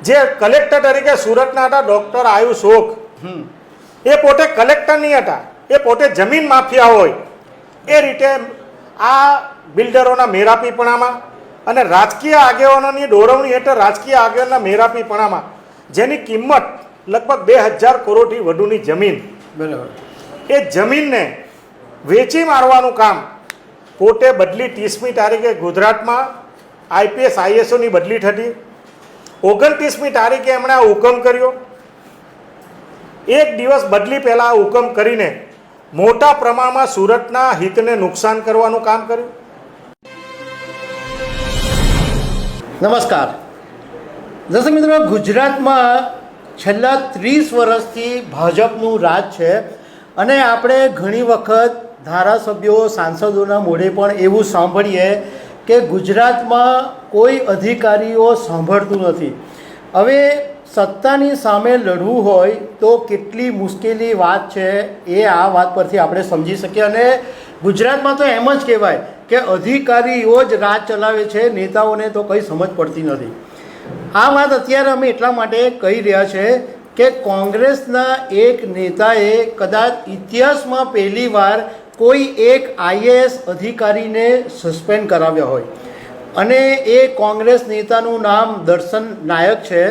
જે કલેક્ટર તરીકે સુરતના હતા ડૉક્ટર આયુષ ઓક, એ પોતે કલેક્ટર નહીં હતા, એ પોતે જમીન માફિયા હોય એ રીતે આ બિલ્ડરોના મેરાપીપણામાં અને રાજકીય આગેવાનોની દોરવણી હેઠળ રાજકીય આગેવાનના મેરાપીપણામાં જેની કિંમત લગભગ 2000 કરોડથી વધુની જમીન, બરાબર, એ જમીનને વેચી મારવાનું કામ પોતે બદલી 30મી તારીખે ગુજરાતમાં આઈપીએસ આઈએસઓની બદલી થતી, 29મી તારીખે એમણે આ હુકમ કર્યો. એક દિવસ બદલી પહેલાં આ હુકમ કરીને મોટા પ્રમાણમાં સુરતના હિતને નુકસાન કરવાનું કામ કર્યું. નમસ્કાર દર્શક મિત્રો, ગુજરાતમાં છેલ્લા 30 વર્ષથી ભાજપનું રાજ છે અને આપણે ઘણી વખત ધારાસભ્યો સાંસદોના મોઢે પણ એવું સાંભળીએ કે ગુજરાતમાં કોઈ અધિકારીઓ સાંભળતું નથી. હવે સત્તાની સામે લડવું હોય તો કેટલી મુશ્કેલી વાત છે એ આ વાત પરથી આપણે સમજી શકીએ. અને ગુજરાતમાં તો એમ જ કહેવાય કે અધિકારીઓ જ રાજ ચલાવે છે, નેતાઓને તો કંઈ સમજ પડતી નથી. આ વાત અત્યારે અમે એટલા માટે કહી રહ્યા છે કે કોંગ્રેસના એક નેતાએ કદાચ ઇતિહાસમાં પહેલીવાર કોઈ એક આઈએએસ અધિકારીને સસ્પેન્ડ કરાવ્યા હોય અને એ કોંગ્રેસ નેતાનું નામ દર્શન નાયક છે.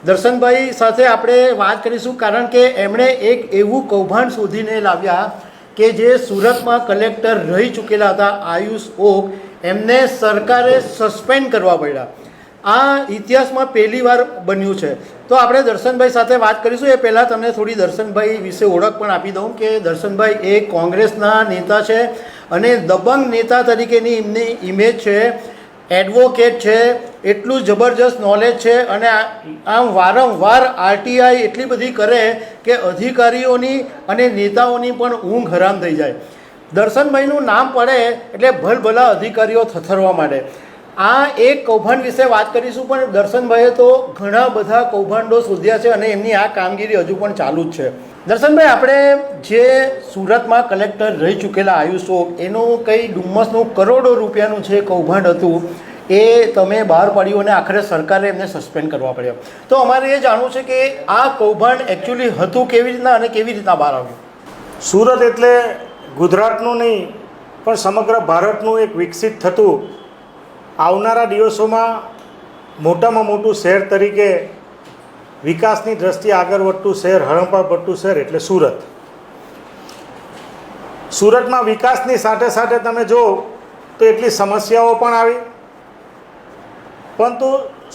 દર્શનભાઈ સાથે આપણે વાત કરીશું કારણ કે એમણે એક એવું કૌભાંડ શોધીને લાવ્યા કે જે સુરતમાં કલેક્ટર રહી ચૂકેલા હતા આયુષ ઓક, એમને સરકારે સસ્પેન્ડ કરવા પડ્યા. આ ઇતિહાસમાં પહેલીવાર બન્યું છે. તો આપણે દર્શનભાઈ સાથે વાત કરીશું. એ પહેલાં તમને થોડી દર્શનભાઈ વિશે ઓળખ પણ આપી દઉં કે દર્શનભાઈ એ કોંગ્રેસના નેતા છે અને દબંગ નેતા તરીકેની એમની ઇમેજ છે, એડવોકેટ છે, એટલું જબરજસ્ત નોલેજ છે અને આમ વારંવાર આરટીઆઈ એટલી બધી કરે કે અધિકારીઓની અને નેતાઓની પણ ઊંઘ હરામ થઈ જાય. દર્શનભાઈનું નામ પડે એટલે ભલભલા અધિકારીઓ થથરવા માંડે. આ એક કૌભાંડ વિશે વાત કરીશું, પણ દર્શનભાઈએ તો ઘણા બધા કૌભાંડો શોધ્યા છે અને એમની આ કામગીરી હજુ પણ ચાલુ જ છે. દર્શનભાઈ, આપણે જે સુરતમાં કલેક્ટર રહી ચૂકેલા આયુષ ઓક, એનું કંઈ ડુમ્મસનું કરોડો રૂપિયાનું જે કૌભાંડ હતું એ તમે બહાર પાડ્યું અને આખરે સરકારે એમને સસ્પેન્ડ કરવા પડ્યો. તો અમારે એ જાણવું છે કે આ કૌભાંડ એકચ્યુઅલી હતું કેવી રીતના અને કેવી રીતના બહાર આવ્યું? સુરત એટલે ગુજરાતનું નહીં પણ સમગ્ર ભારતનું એક વિકસિત થતું આવનારા દિવસોમાં મોટામાં મોટું શહેર તરીકે વિકાસની દ્રષ્ટિએ આગળ વધતું શહેર, હરણફાળ ભરતું શહેર એટલે સુરત. સુરતમાં વિકાસની સાથે સાથે તમે જો તો એટલી સમસ્યાઓ પણ આવી, પરંતુ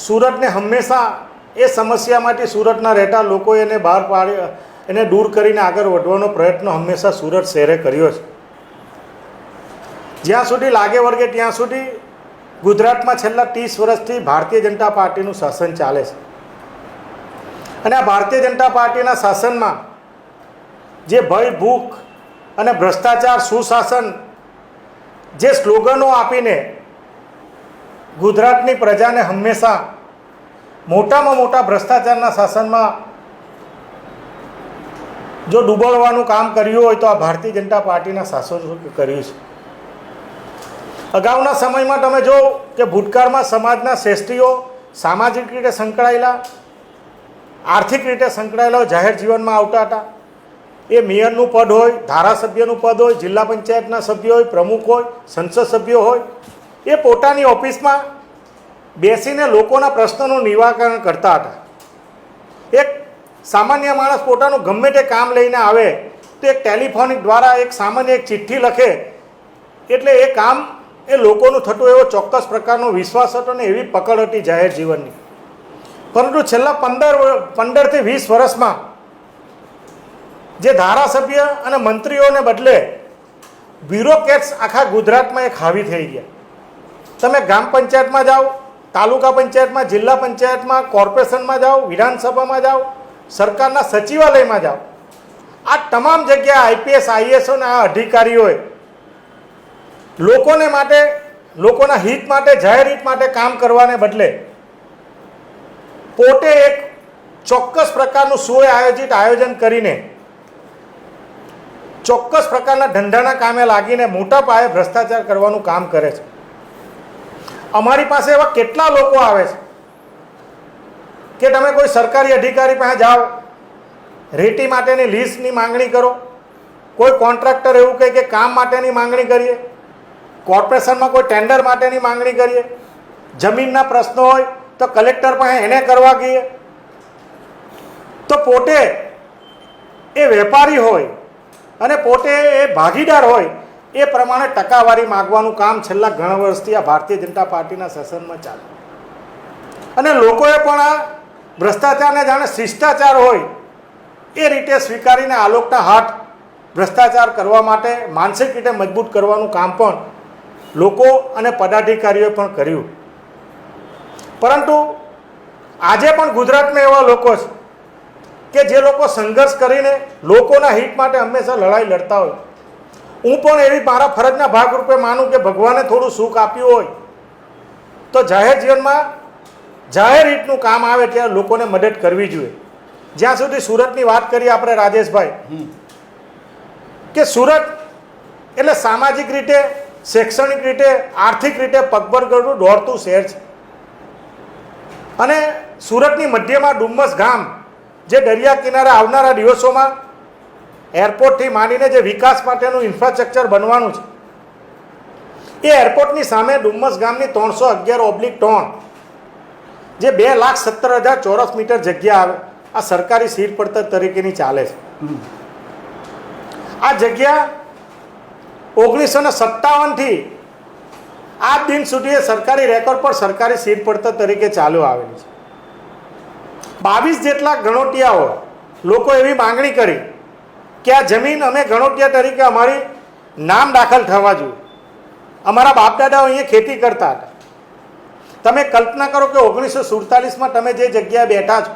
સુરતને હંમેશા એ સમસ્યામાંથી સુરતના રહેતા લોકોએ એને બહાર પાડી, એને દૂર કરીને આગળ વધવાનો પ્રયત્ન હંમેશા સુરત શહેરે કર્યો છે. જ્યાં સુધી લાગે વળગે ત્યાં સુધી ગુજરાતમાં છેલ્લા 30 વર્ષથી ભારતીય જનતા પાર્ટીનું શાસન ચાલે છે અને આ ભારતીય જનતા પાર્ટીના શાસનમાં જે ભય, ભૂખ અને ભ્રષ્ટાચાર, સુશાસન જે સ્લોગનો આપીને ગુજરાતની પ્રજાને હંમેશા મોટામાં મોટા ભ્રષ્ટાચારના શાસનમાં જો ડૂબાડવાનું કામ કર્યું હોય તો આ ભારતીય જનતા પાર્ટીના શાસનો કર્યું છે. અગાઉના સમયમાં તમે જો કે ભૂતકાળમાં સમાજના શ્રેષ્ઠીઓ સામાજિક રીતે સંકળાયેલા, આર્થિક રીતે સંકળાયેલા જાહેર જીવનમાં આવતા હતા. એ મેયરનું પદ હોય, ધારાસભ્યનું પદ હોય, જિલ્લા પંચાયતના સભ્યો હોય, પ્રમુખ હોય, સંસદ સભ્યો હોય, એ પોતાની ઓફિસમાં બેસીને લોકોના પ્રશ્નોનું નિરાકરણ કરતા હતા. એક સામાન્ય માણસ પોતાનું ગમે તે કામ લઈને આવે તો એક ટેલિફોનિક દ્વારા એક સામાન્ય એક ચિઠ્ઠી લખે એટલે એ કામ એ લોકોનું થતું, એવો ચોક્કસ પ્રકારનો વિશ્વાસ હતો ને એવી પકડ હતી જાહેર જીવનની. પરંતુ છેલ્લા 15થી 20 વર્ષમાં જે ધારાસભ્ય અને મંત્રીઓને બદલે બ્યુરોક્રેટ્સ આખા ગુજરાતમાં એક હાવી થઈ ગયા. તમે ગ્રામ પંચાયતમાં જાઓ, તાલુકા પંચાયતમાં, જિલ્લા પંચાયતમાં, કોર્પોરેશનમાં જાઓ, વિધાનસભામાં જાઓ, સરકારના સચિવાલયમાં જાઓ, આ તમામ જગ્યાએ આઈપીએસ આઈએસઓના આ અધિકારીઓએ લોકોને માટે, લોકોના હિત માટે, જાહેર હિત માટે કામ કરવાને બદલે પોતે એક ચોક્કસ પ્રકારનું સુઆયોજિત આયોજન કરીને ચોક્કસ પ્રકારના ધંધાના કામે લાગીને મોટા પાયે ભ્રષ્ટાચાર કરવાનું કામ કરે છે. અમારી પાસે એવા કેટલા લોકો આવે છે કે તમે કોઈ સરકારી અધિકારી પાસે જાઓ, રેતી માટેની લીઝની માંગણી કરો, કોઈ કોન્ટ્રાક્ટર એવું કહે કે કામ માટેની માંગણી કરીએ, કોર્પોરેશનમાં કોઈ ટેન્ડર માટેની માંગણી કરીએ, જમીનના પ્રશ્નો હોય તો કલેક્ટર પાસે એને કરવા કહીએ, તો પોતે એ વેપારી હોય અને પોતે એ ભાગીદાર હોય એ પ્રમાણે ટકાવારી માગવાનું કામ છેલ્લા ઘણા વર્ષથી આ ભારતીય જનતા પાર્ટીના શાસનમાં ચાલે. અને લોકોએ પણ આ ભ્રષ્ટાચારને જાણે શિષ્ટાચાર હોય એ રીતે સ્વીકારીને આલોકના હાથ ભ્રષ્ટાચાર કરવા માટે માનસિક રીતે મજબૂત કરવાનું કામ પણ લોકો અને પદાધિકારીઓએ પણ કર્યું. પરંતુ આજે પણ ગુજરાતમાં એવા લોકો છે કે જે લોકો સંઘર્ષ કરીને લોકોના હિત માટે હંમેશા લડાઈ લડતા હોય. હું પણ એવી મારા ફરજના ભાગરૂપે માનું કે ભગવાને થોડું સુખ આપ્યું હોય તો જાહેર જીવનમાં જાહેર હિતનું કામ આવે ત્યારે લોકોને મદદ કરવી જોઈએ. જ્યાં સુધી સુરતની વાત કરીએ આપણે રાજેશભાઈ, કે સુરત એટલે સામાજિક રીતે, શૈક્ષણિક રીતે, આર્થિક રીતે પગભર કરતું દોડતું શહેર છે. અને સુરતની મધ્યમાં ડુમ્મસ ગામ જે દરિયા કિનારે આવનારા દિવસોમાં એરપોર્ટથી માંડીને જે વિકાસ માટેનું ઇન્ફ્રાસ્ટ્રક્ચર બનવાનું છે, એ એરપોર્ટની સામે ડુમ્મસ ગામની 311/3 જે 2,17,000 ચોરસ મીટર જગ્યા આવે, આ સરકારી સીડ પડતર તરીકેની ચાલે છે. આ જગ્યા 1957થી આજ દિન સુધી સરકારી રેકોર્ડ પર સરકારી સીડ પડતર તરીકે ચાલુ આવેલી છે. 22 જેટલા ગણોટિયાઓ લોકો એવી માંગણી કરી કે આ જમીન અમે ગણોટિયા તરીકે અમારી નામ દાખલ થવા જોઈએ. અમારા બાપદાદાઓ અહીંયા ખેતી કરતા હતા. તમે કલ્પના કરો કે 1947માં તમે જે જગ્યાએ બેઠા છો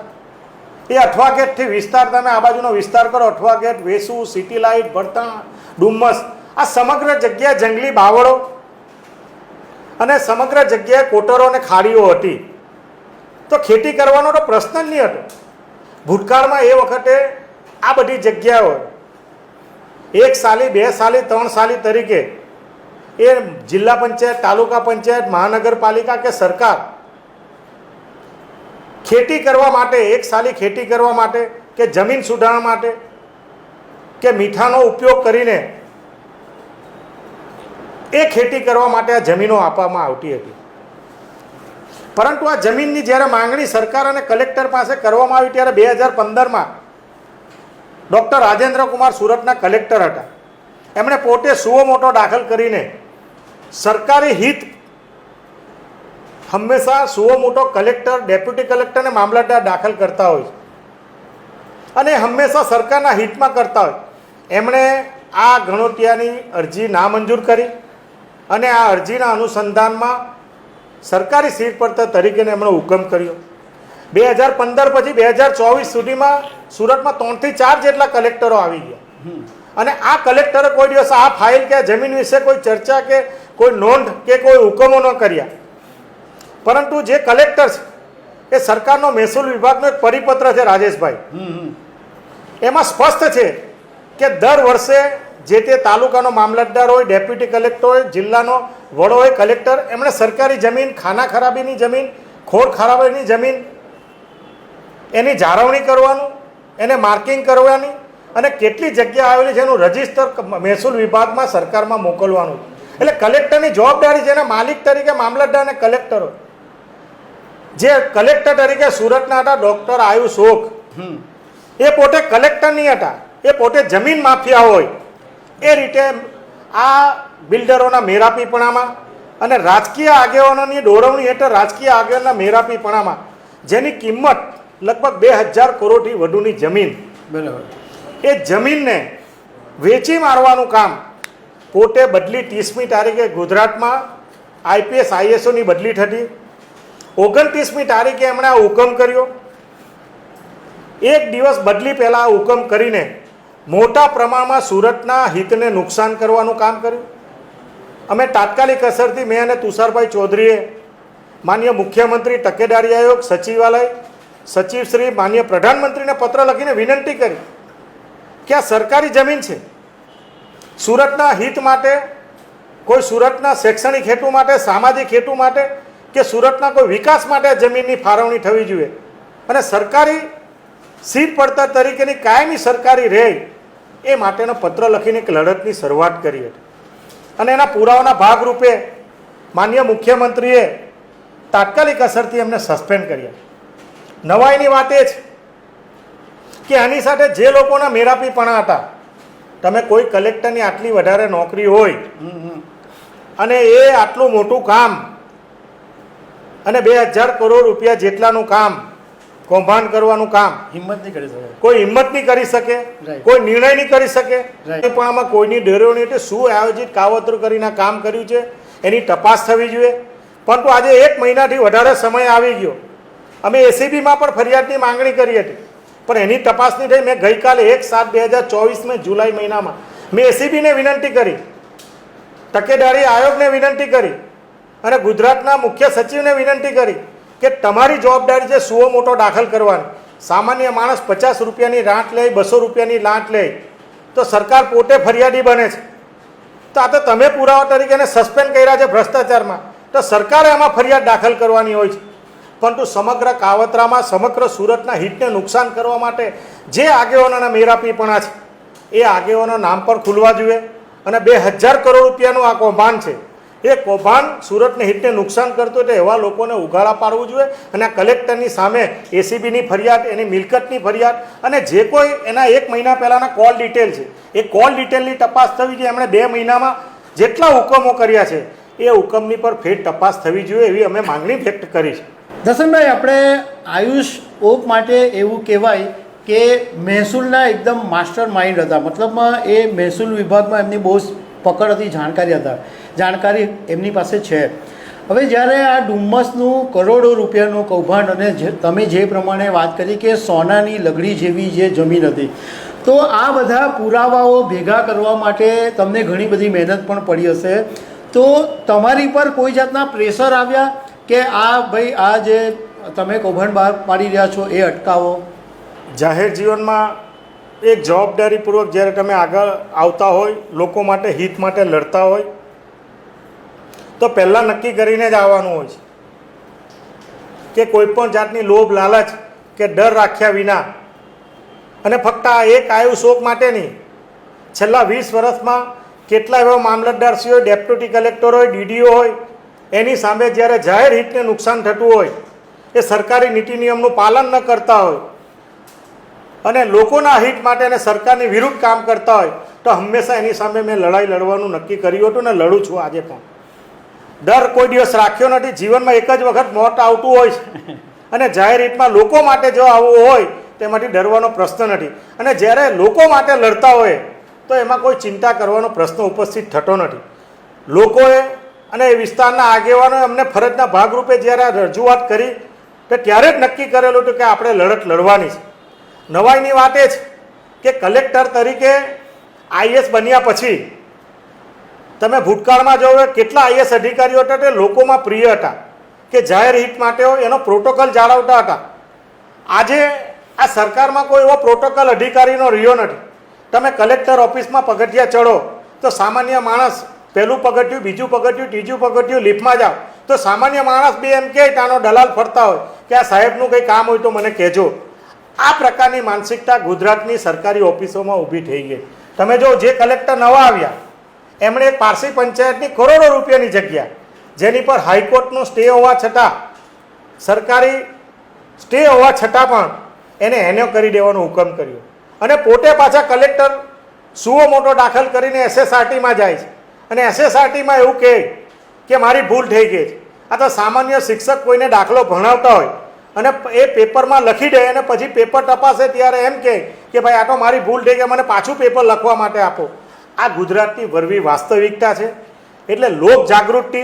એ અઠવા ગેટથી વિસ્તાર, તમે આ બાજુનો વિસ્તાર કરો, Athwa Gate, Vesu, City Light, ભરતા, ડુમ્મસ, આ સમગ્ર જગ્યા જંગલી બાવળો અને સમગ્ર જગ્યાએ કોટરો અને ખાડીઓ હતી. તો ખેતી કરવાનો તો પ્રશ્ન જ નહીં હતો. ભૂતકાળમાં એ વખતે આ બધી જગ્યાઓ 1 સાલી, 2 સાલી, 3 સાલી તરીકે એ જિલ્લા પંચાયત, તાલુકા પંચાયત, મહાનગરપાલિકા કે સરકાર ખેતી કરવા માટે, 1 સાલી ખેતી કરવા માટે કે જમીન સુધારવા માટે કે મીઠાનો ઉપયોગ કરીને એ ખેતી કરવા માટે આ જમીનો આપવામાં આવતી હતી. પરંતુ આ જમીનની જ્યારે માંગણી સરકાર અને કલેક્ટર પાસે કરવામાં આવી ત્યારે 2015માં ડૉક્ટર રાજેન્દ્ર કુમાર સુરતના કલેક્ટર હતા. એમણે પોતે સુઓ મોટો દાખલ કરીને સરકારી હિત હંમેશા સુઓ મોટો કલેક્ટર, ડેપ્યુટી કલેક્ટર અને મામલતદાર દાખલ કરતા હોય અને હંમેશા સરકારના હિતમાં કરતા હોય. એમણે આ ગણોટિયાની અરજી નામંજૂર કરી અને આ અરજીના અનુસંધાનમાં સરકારી સીટ પડતર તરીકેનો એમણે હુકમ કર્યો. 2015 પછી 2024 સુધીમાં સુરતમાં 3 થી 4 જેટલા કલેક્ટરો આવી ગયા. અને આ કલેક્ટરે કોઈ દિવસ આ ફાઇલ કે જમીન વિશે કોઈ ચર્ચા કે કોઈ નોંધ કે કોઈ હુકમો ન કર્યા. પરંતુ જે કલેક્ટર છે એ સરકારનો મહેસૂલ વિભાગનો એક પરિપત્ર છે રાજેશભાઈ, એમાં સ્પષ્ટ છે કે દર વર્ષે જે તે તાલુકાનો મામલતદાર હોય, ડેપ્યુટી કલેક્ટર હોય, જિલ્લાનો વડો હોય, કલેક્ટર, એમણે સરકારી જમીન, ખાના ખરાબીની જમીન, ખોર ખરાબીની જમીન એની જાળવણી કરવાનું, એને માર્કિંગ કરવાની અને કેટલી જગ્યા આવેલી છે એનું રજિસ્ટર મહેસૂલ વિભાગમાં સરકારમાં મોકલવાનું. એટલે કલેક્ટરની જવાબદારી છે. એના માલિક તરીકે મામલતદાર અને કલેક્ટર હોય. જે કલેક્ટર તરીકે સુરતના હતા ડૉક્ટર આયુષ ઓક, એ પોતે કલેક્ટર નહીં હતા, એ પોતે જમીન માફિયા હોય. એ રીતે આ બિલ્ડરોના મેરાપીપણામાં અને રાજકીય આગેવાનોની દોરવણી હેઠળ રાજકીય આગેવાનના મેરાપીપણામાં જેની કિંમત લગભગ 2000 કરોડથી વધુની જમીન, બરાબર, એ જમીનને વેચી મારવાનું કામ પોતે બદલી 30મી તારીખે ગુજરાતમાં IPS ISOની બદલી થતી. 29મી તારીખે એમણે આ હુકમ કર્યો. એક દિવસ બદલી પહેલાં આ હુકમ કરીને મોટા પ્રમાણમાં સુરતના હિતને નુકસાન કરવાનું કામ કર્યું. અમે તાત્કાલિક અસરથી મેં અને તુષારભાઈ ચૌધરીએ માનનીય મુખ્યમંત્રી, તકેદારી આયોગ, સચિવાલય, સચિવશ્રી, માનનીય પ્રધાનમંત્રીને પત્ર લખીને વિનંતી કરી કે આ સરકારી જમીન છે, સુરતના હિત માટે, કોઈ સુરતના શૈક્ષણિક હેતુ માટે, સામાજિક હેતુ માટે કે સુરતના કોઈ વિકાસ માટે જમીનની ફાળવણી થવી જોઈએ. અને સરકારી સીટ પડતર તરીકેની કાયમી સરકારી રહે એ માટેનો પત્ર લખીને એક લડતની શરૂઆત કરી હતી અને એના પુરાવાના ભાગરૂપે માનનીય મુખ્યમંત્રીએ તાત્કાલિક અસરથી એમને સસ્પેન્ડ કર્યા. નવાઈની વાત એ છે કે આની સાથે જે લોકોના મેરાપીપણા હતા, તમે કોઈ કલેક્ટરની આટલી વધારે નોકરી હોય અને એ આટલું મોટું કામ અને 2000 કરોડ રૂપિયા જેટલાનું કામ, કૌભાંડ કરવાનું કામ હિંમત નહીં કરી શકે, કોઈ હિંમત નહીં કરી શકે, Right. કોઈ નિર્ણય નહીં કરી શકે, Right. પણ આમાં કોઈની ડરો નહીં એટલે શું આયોજિત કાવતરું કરીને કામ કર્યું છે એની તપાસ થવી જોઈએ. પરંતુ આજે 1 મહિનાથી વધારે સમય આવી ગયો. અમે એસીબીમાં પણ ફરિયાદની માંગણી કરી હતી પણ એની તપાસ નહીં થઈ. મેં ગઈકાલે 1/7/2024 જુલાઈ મહિનામાં મેં એસીબીને વિનંતી કરી, તકેદારી આયોગને વિનંતી કરી અને ગુજરાતના મુખ્ય સચિવને વિનંતી કરી કે તમારી જવાબદારી છે સુઓ મોટો દાખલ કરવાની. સામાન્ય માણસ 50 રૂપિયાની લાંચ લે, 200 રૂપિયાની લાંચ લે તો સરકાર પોતે ફરિયાદી બને છે. તો આ તો તમે પુરાવા તરીકે એને સસ્પેન્ડ કર્યા છે ભ્રષ્ટાચારમાં, તો સરકારે એમાં ફરિયાદ દાખલ કરવાની હોય છે. પરંતુ સમગ્ર કાવતરામાં સમગ્ર સુરતના હિતને નુકસાન કરવા માટે જે આગેવાનોના મેરાપીપણા છે એ આગેવાનો નામ પર ખુલવા જોઈએ અને 2000 કરોડ રૂપિયાનું આ કૌભાંડ છે. એ કૌભાંડ સુરતને હિતને નુકસાન કરતું એટલે એવા લોકોને ઉઘાડા પાડવું જોઈએ અને આ કલેક્ટરની સામે એસીબીની ફરિયાદ, એની મિલકતની ફરિયાદ અને જે કોઈ એના 1 મહિના પહેલાંના કોલ ડિટેલ છે એ કોલ ડિટેલની તપાસ થવી જોઈએ. એમણે 2 મહિનામાં જેટલા હુકમો કર્યા છે એ હુકમની પર ફેર તપાસ થવી જોઈએ એવી અમે માંગણી વ્યક્ત કરી છે. દર્શનભાઈ, આપણે આયુષ ઓપ માટે એવું કહેવાય કે મહેસૂલના એકદમ માસ્ટર માઇન્ડ હતા, મતલબમાં એ મહેસૂલ વિભાગમાં એમની બહુ પકડ હતી, જાણકારી એમની પાસે છે. હવે જ્યારે આ ડુમ્મસનું કરોડો રૂપિયાનું કૌભાંડ અને તમે જે પ્રમાણે વાત કરી કે સોનાની લગડી જેવી જે જમીન હતી, તો આ બધા પુરાવાઓ ભેગા કરવા માટે તમને ઘણી બધી મહેનત પણ પડી હશે. તો તમારી પર કોઈ જાતના પ્રેશર આવ્યા કે આ ભાઈ આ જે તમે કૌભાંડ બહાર પાડી રહ્યા છો એ અટકાવો? જાહેર જીવનમાં એક જવાબદારીપૂર્વક જ્યારે તમે આગળ આવતા હોય, લોકો માટે, હિત માટે લડતા હોય તો પહેલાં નક્કી કરીને જ આવવાનું હોય છે કે કોઈ પણ જાતની લોભ, લાલચ કે ડર રાખ્યા વિના અને ફક્ત આ એક આયુષ શોક માટે નહીં, છેલ્લા 20 વર્ષમાં કેટલા એવા મામલતદારશ્રી હોય, ડેપ્યુટી કલેક્ટર હોય, ડીડીઓ હોય, એની સામે જ્યારે જાહેર હિતને નુકસાન થતું હોય, એ સરકારી નીતિ નિયમનું પાલન ન કરતા હોય અને લોકોના હિત માટે અને સરકારની વિરુદ્ધ કામ કરતા હોય તો હંમેશા એની સામે મેં લડાઈ લડવાનું નક્કી કર્યું હતું ને લડું છું આજે પણ. ડર કોઈ દિવસ રાખ્યો નથી. જીવનમાં એક જ વખત મોત આવતું હોય છે અને જાહેર હિતમાં લોકો માટે જો આવવું હોય તેમાંથી ડરવાનો પ્રશ્ન નથી. અને જ્યારે લોકો માટે લડતા હોય તો એમાં કોઈ ચિંતા કરવાનો પ્રશ્ન ઉપસ્થિત થતો નથી. લોકોએ અને એ વિસ્તારના આગેવાનોએ અમને ફરજના ભાગરૂપે જ્યારે આ રજૂઆત કરી તો ત્યારે જ નક્કી કરેલું હતું કે આપણે લડત લડવાની છે. નવાઈની વાત એ છે કે કલેક્ટર તરીકે આઈએસ બન્યા પછી તમે ભૂતકાળમાં જોવો કેટલા આઈએસ અધિકારીઓ હતા તે લોકોમાં પ્રિય હતા કે જાહેર હિત માટે એનો પ્રોટોકોલ જાળવતા હતા. આજે આ સરકારમાં કોઈ એવો પ્રોટોકોલ અધિકારીનો રહ્યો નથી. તમે કલેક્ટર ઓફિસમાં પગથિયા ચડો તો સામાન્ય માણસ પહેલું પગથિયું, બીજું પગથિયું, ત્રીજું પગથિયું, લિફ્ટમાં જાઓ તો સામાન્ય માણસ બી એમ કહે તાનો દલાલ ફરતા હોય કે આ સાહેબનું કંઈ કામ હોય તો મને કહેજો. આ પ્રકારની માનસિકતા ગુજરાતની સરકારી ઓફિસોમાં ઊભી થઈ ગઈ. તમે જો જે કલેક્ટર નવા આવ્યા એમણે એક પારસી પંચાયતની કરોડો રૂપિયાની જગ્યા જેની પર હાઈકોર્ટનો સ્ટે હોવા છતાં, સરકારી સ્ટે હોવા છતાં પણ એને કરી દેવાનો હુકમ કર્યો અને પોતે પાછા કલેક્ટર સુઓ મોટો દાખલ કરીને એસએસઆરટીમાં જાય છે અને એસએસઆરટીમાં એવું કહે કે મારી ભૂલ થઈ ગઈ છે. આ તો સામાન્ય શિક્ષક કોઈને દાખલો ભણાવતા હોય અને એ પેપરમાં લખી દે અને પછી પેપર તપાસે ત્યારે એમ કહે કે ભાઈ આ તો મારી ભૂલ થઈ ગઈ, મને પાછું પેપર લખવા માટે આપો. આ ગુજરાતની વરવી વાસ્તવિકતા છે. એટલે લોક જાગૃતિ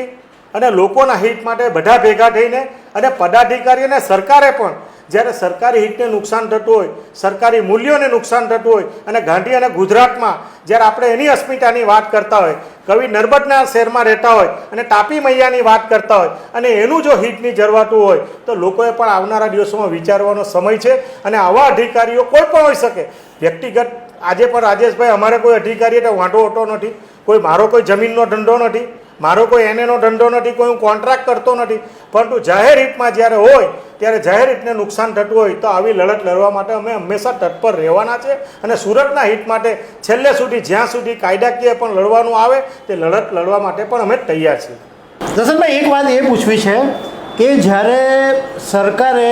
અને લોકોના હિત માટે બધા ભેગા થઈને અને પદાધિકારી અને સરકારે પણ જ્યારે સરકારી હિતને નુકસાન થતું હોય, સરકારી મૂલ્યોને નુકસાન થતું હોય અને ગાંધી અને ગુજરાતમાં જ્યારે આપણે એની અસ્મિતાની વાત કરતા હોય, કવિ નર્મદના શહેરમાં રહેતા હોય અને તાપી મૈયાની વાત કરતા હોય અને એનું જો હિતની જરવાતું હોય તો લોકોએ પણ આવનારા દિવસોમાં વિચારવાનો સમય છે. અને આવા અધિકારીઓ કોઈ પણ હોઈ શકે. વ્યક્તિગત આજે પણ રાજેશભાઈ અમારે કોઈ અધિકારી એટલે વાંધો હોતો નથી, કોઈ મારો કોઈ જમીનનો ધંધો નથી, મારો કોઈ એનેનો ધંધો નથી, કોઈ હું કોન્ટ્રાક્ટ કરતો નથી, પરંતુ જાહેર હિતમાં જ્યારે હોય ત્યારે જાહેર હિતને નુકસાન થતું હોય તો આવી લડત લડવા માટે અમે હંમેશા તત્પર રહેવાના છે અને સુરતના હિત માટે છેલ્લે સુધી જ્યાં સુધી કાયદાકીય પણ લડવાનું આવે તે લડત લડવા માટે પણ અમે તૈયાર છીએ. દર્શનભાઈ, એક વાત એ પૂછવી છે કે જ્યારે સરકારે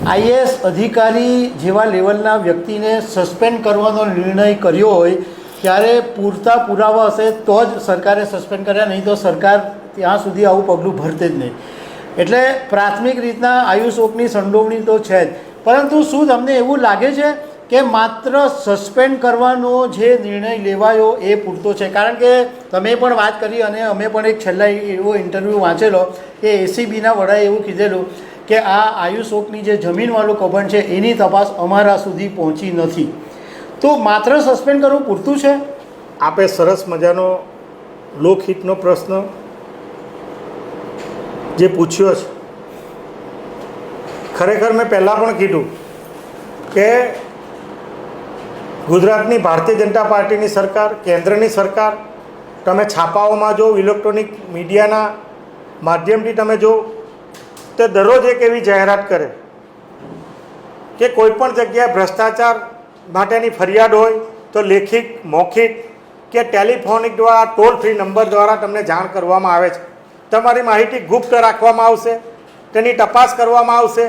આઈએએસ અધિકારી જેવા લેવલના વ્યક્તિને સસ્પેન્ડ કરવાનો નિર્ણય કર્યો હોય ત્યારે પૂરતા પુરાવા હશે તો જ સરકારે સસ્પેન્ડ કર્યા, નહીં તો સરકાર ત્યાં સુધી આવું પગલું ભરતે જ નહીં. એટલે પ્રાથમિક રીતના આયુષ ઓકની સંડોવણી તો છે જ, પરંતુ શું તમને એવું લાગે છે કે માત્ર સસ્પેન્ડ કરવાનો જે નિર્ણય લેવાયો એ પૂરતો છે? કારણ કે તમે પણ વાત કરી અને અમે પણ એક છેલ્લા એવો ઇન્ટરવ્યૂ વાંચેલો કે એસીબીના વડાએ એવું કીધેલું કે આ આયુષ ઓકની જે જમીનવાળું કૌભાંડ છે એની તપાસ અમારા સુધી પહોંચી નથી, તો માત્ર સસ્પેન્ડ કરવું પૂરતું છે? આપે સરસ મજાનો લોકહિતનો પ્રશ્ન જે પૂછ્યો છે. ખરેખર મેં પહેલાં પણ કીધું કે ગુજરાતની ભારતીય જનતા પાર્ટીની સરકાર, કેન્દ્રની સરકાર, તમે છાપાઓમાં જો, ઇલેક્ટ્રોનિક મીડિયાના માધ્યમથી તમે જો, તો દરરોજ એક એવી જાહેરાત કરે કે કોઈપણ જગ્યાએ ભ્રષ્ટાચાર માટેની ફરિયાદ હોય તો લેખિત, મૌખિક કે ટેલિફોનિક દ્વારા, ટોલ ફ્રી નંબર દ્વારા તમને જાણ કરવામાં આવે છે. તમારી માહિતી ગુપ્ત રાખવામાં આવશે, તેની તપાસ કરવામાં આવશે,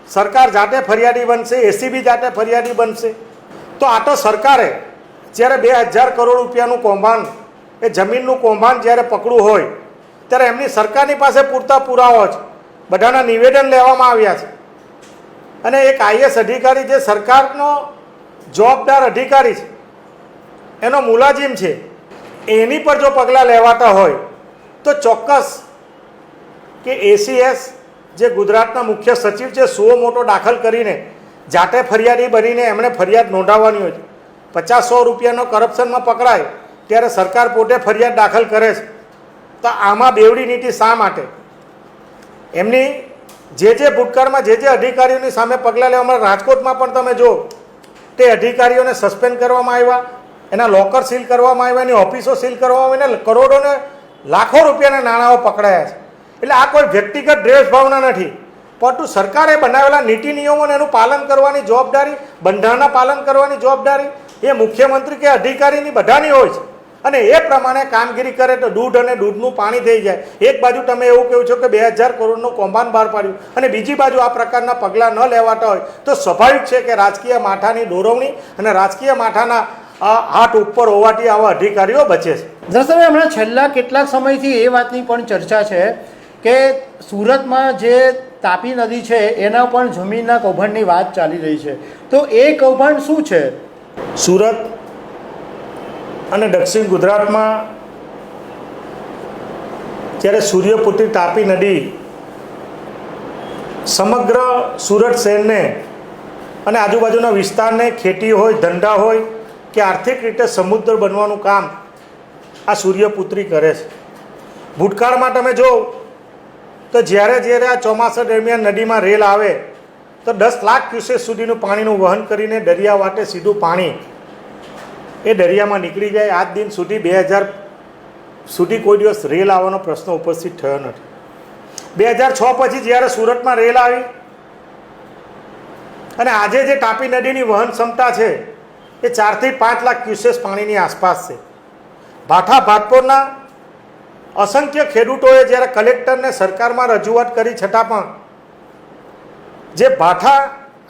સરકાર જાતે ફરિયાદી બનશે, એસીબી જાતે ફરિયાદી બનશે. તો આ તો સરકારે જ્યારે 2000 કરોડ રૂપિયાનું કૌભાંડ, એ જમીનનું કૌભાંડ જ્યારે પકડવું હોય ત્યારે એમની સરકારની પાસે પૂરતા પુરાવા છે, બધાના નિવેદન લેવામાં આવ્યા છે. અને એક આઈએસ અધિકારી જે સરકારનો જવાબદાર અધિકારી છે, એનો મુલાજિમ છે, એની પર જો પગલાં લેવાતા હોય તો ચોક્કસ કે એસીએસ જે ગુજરાતના મુખ્ય સચિવ છે, સુઓ મોટો દાખલ કરીને જાતે ફરિયાદી બનીને એમણે ફરિયાદ નોંધાવવાની હોય છે. 50-100 રૂપિયાનો કરપ્શનમાં પકડાય ત્યારે સરકાર પોતે ફરિયાદ દાખલ કરે છે. તો આમાં બેવડી નીતિ શા માટે? એમની જે ભૂતકાળમાં જે અધિકારીઓની સામે પગલાં લેવામાં, રાજકોટમાં પણ તમે જો તે અધિકારીઓને સસ્પેન્ડ કરવામાં આવ્યા, એના લોકર સીલ કરવામાં આવ્યા, એની ઓફિસો સીલ કરવામાં આવી, કરોડોને લાખો રૂપિયાના નાણાંઓ પકડાયા છે. એટલે આ કોઈ વ્યક્તિગત દ્વેષ ભાવના નથી, પરંતુ સરકારે બનાવેલા નીતિ નિયમોને એનું પાલન કરવાની જવાબદારી, બંધારણના પાલન કરવાની જવાબદારી એ મુખ્યમંત્રી કે અધિકારીની બધાની હોય છે. અને એ પ્રમાણે કામગીરી કરે તો દૂધ અને દૂધનું પાણી થઈ જાય. એક બાજુ તમે એવું કહો છો કે 2000 કરોડનું કૌભાંડ બહાર પાડ્યું અને બીજી બાજુ આ પ્રકારના પગલાં ન લેવાતા હોય તો સ્વાભાવિક છે કે રાજકીય માથાની દોરવણી અને રાજકીય માથાના હાથ ઉપર હોવાથી આવા અધિકારીઓ બચે છે. દર્શક, હમણાં છેલ્લા કેટલાક સમયથી એ વાતની પણ ચર્ચા છે કે સુરતમાં જે તાપી નદી છે એના પણ જમીનના કૌભાંડની વાત ચાલી રહી છે, તો એ કૌભાંડ શું છે? સુરત અને દક્ષિણ ગુજરાતમાં જ્યારે સૂર્યપુત્રી તાપી નદી સમગ્ર સુરત શહેરને અને આજુબાજુના વિસ્તારને ખેતી હોય, ધંધા હોય કે આર્થિક રીતે સમૃદ્ધ બનવાનું કામ આ સૂર્યપુત્રી કરે છે. ભૂતકાળમાં તમે જો તો જ્યારે આ ચોમાસા દરમિયાન નદીમાં રેલ આવે તો 10 લાખ ક્યુસેક સુધીનું પાણીનું વહન કરીને દરિયા વાટે સીધું પાણી એ દરિયામાં નીકળી જાય. આજ દિન સુધી 2000 સુધી કોઈ દિવસ રેલ આવવાનો પ્રશ્ન ઉપસ્થિત થયો નથી. 2006 પછી જ્યારે સુરતમાં રેલ આવી અને આજે જે તાપી નદીની વહન ક્ષમતા છે એ 4 થી 5 લાખ ક્યુસેક પાણીની આસપાસ છે. ભાઠા ભાતપોરના અસંખ્ય ખેડૂતોએ જ્યારે કલેક્ટરને સરકારમાં રજૂઆત કરી છતાં પણ જે ભાઠા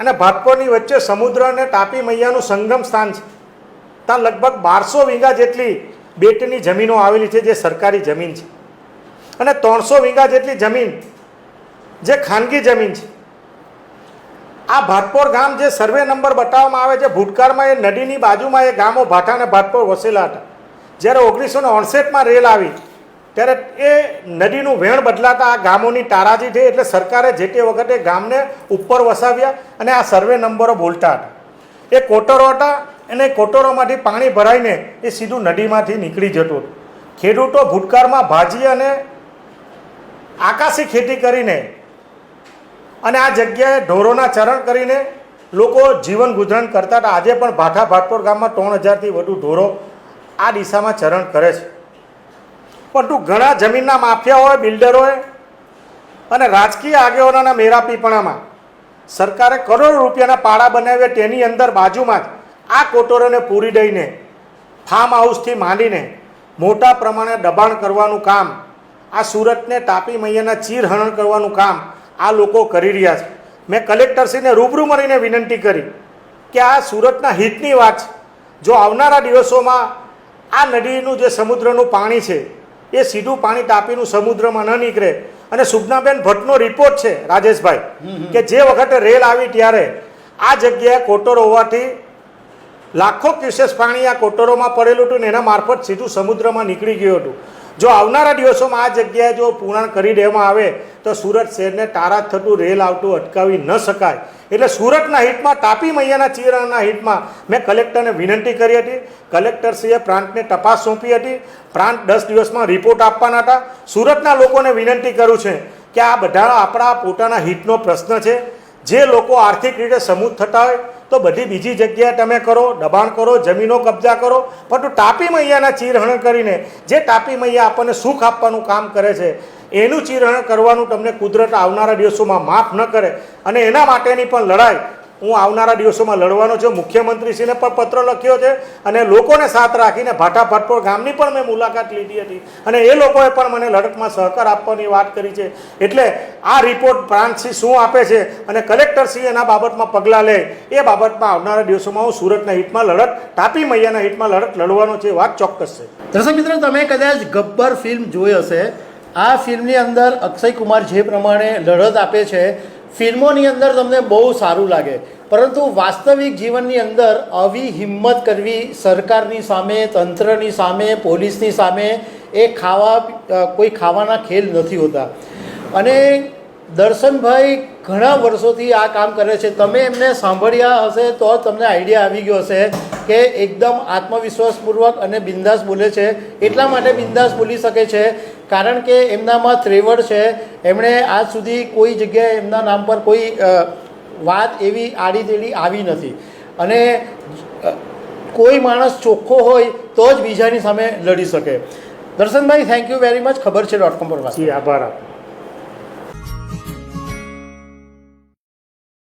અને ભાતપોરની વચ્ચે સમુદ્ર અને તાપી મૈયાનું સંગમ સ્થાન છે, ત્યાં લગભગ 1200 વીઘા જેટલી બેટની જમીનો આવેલી છે જે સરકારી જમીન છે અને 300 વીઘા જેટલી જમીન જે ખાનગી જમીન છે. આ ભાતપોર ગામ જે સર્વે નંબર બતાવવામાં આવે છે, ભૂતકાળમાં એ નદીની બાજુમાં એ ગામો ભાઠા અને ભાતપોર વસેલા હતા. જ્યારે 1959માં રેલ આવી ત્યારે એ નદીનું વહેણ બદલાતા આ ગામોની તારાજી થઈ, એટલે સરકારે જે તે વખતે ગામને ઉપર વસાવ્યા અને આ સર્વે નંબરો બોલતા હતા. એ કોટરો હતા અને કોટરોમાંથી પાણી ભરાઈને એ સીધું નદીમાંથી નીકળી જતું હતું. ખેડૂતો ભૂતકાળમાં ભાજી અને આકાશી ખેતી કરીને અને આ જગ્યાએ ઢોરોના ચરણ કરીને લોકો જીવન ગુજરાન કરતા હતા. આજે પણ ભાઠા ભાતપોર ગામમાં 3000થી વધુ ઢોરો આ દિશામાં ચરણ કરે છે. પરંતુ ઘણા જમીનના માફિયાઓએ, બિલ્ડરોએ અને રાજકીય આગેવાનોના મેરાપીપણામાં સરકારે કરોડો રૂપિયાના પાડા બનાવ્યા. તેની અંદર બાજુમાં જ આ કોટરોને પૂરી દઈને ફાર્મ હાઉસથી માંડીને મોટા પ્રમાણે દબાણ કરવાનું કામ, આ સુરતને તાપી મૈયાના ચીરહરણ કરવાનું કામ આ લોકો કરી રહ્યા છે. મેં કલેક્ટરશ્રીને રૂબરૂ મળીને વિનંતી કરી કે આ સુરતના હિતની વાત છે. જો આવનારા દિવસોમાં આ નદીનું જે સમુદ્રનું પાણી છે એ સીધું પાણી તાપીનું સમુદ્રમાં ન નીકળે. અને સુજનાબેન ભટ્ટનો રિપોર્ટ છે રાજેશભાઈ કે જે વખતે રેલ આવી ત્યારે આ જગ્યાએ કોટરો હોવાથી લાખો ક્યુસેસ પાણી આ કોટરોમાં પડેલું હતું ને એના મારફત સીધું સમુદ્રમાં નીકળી ગયું હતું. જો આવનારા દિવસોમાં આ જગ્યાએ જો પૂર્ણ કરી દેવામાં આવે તો સુરત શહેરને તારાજ થતું રેલ આવતું અટકાવી ન શકાય. એટલે સુરતના હિતમાં, તાપી મૈયાના ચીરહરણના હિતમાં મેં કલેક્ટરને વિનંતી કરી હતી. કલેક્ટરશ્રીએ પ્રાંતને તપાસ સોંપી હતી. પ્રાંત 10 દિવસમાં રિપોર્ટ આપવાના હતા. સુરતના લોકોને વિનંતી કરું છે કે આ બધા આપણા પોતાના હિતનો પ્રશ્ન છે. જે લોકો આર્થિક રીતે સમૃદ્ધ થતા હોય તો બધી બીજી જગ્યાએ તમે કરો, દબાણ કરો, જમીનો કબજા કરો, પરંતુ તાપી મૈયાના ચીરહરણ કરીને જે તાપી મૈયા આપણને સુખ આપવાનું કામ કરે છે એનું ચીરહરણ કરવાનું તમને કુદરત આવનારા દિવસોમાં માફ ન કરે. અને એના માટેની પણ લડાઈ હું આવનારા દિવસોમાં લડવાનો છું. મુખ્યમંત્રીશ્રીને પણ પત્ર લખ્યો છે અને લોકોને સાથ રાખીને ભાટાભાટપોર ગામની પણ મેં મુલાકાત લીધી હતી અને એ લોકોએ પણ મને લડતમાં સહકાર આપવાની વાત કરી છે. એટલે આ રિપોર્ટ પ્રાંતશ્રી શું આપે છે અને કલેક્ટરશ્રી એના બાબતમાં પગલાં લે એ બાબતમાં આવનારા દિવસોમાં હું સુરતના હિતમાં લડત, તાપી મૈયાના હિતમાં લડત લડવાનો છે, વાત ચોક્કસ છે. દર્શક મિત્રો, તમે કદાચ ગબ્બર ફિલ્મ જોઈ હશે. આ ફિલ્મની અંદર અક્ષય કુમાર જે પ્રમાણે લડત આપે છે, ફિલ્મોની અંદર તમને બહુ સારું લાગે, પરંતુ વાસ્તવિક જીવનની અંદર આવી હિંમત કરવી સરકારની સામે, તંત્રની સામે, પોલીસની સામે, એ કોઈ ખાવાના ખેલ નથી હોતા. અને દર્શનભાઈ ઘણા વર્ષોથી આ કામ કરે છે. તમે એમને સાંભળ્યા હશે તો તમને આઈડિયા આવી ગયો હશે કે એકદમ આત્મવિશ્વાસપૂર્વક અને બિંદાસ બોલે છે. એટલા માટે બિંદાસ બોલી શકે છે કારણ કે એમનામાં ત્રેવડ છે. એમણે આજ સુધી કોઈ જગ્યાએ એમના નામ પર કોઈ વાત એવી આડીતેડી આવી નથી. અને કોઈ માણસ ચોખ્ખો હોય તો જ બીજાની સામે લડી શકે. Darshanbhai, thank you very much. ખબર છે .com પર વાત. આભાર આપો.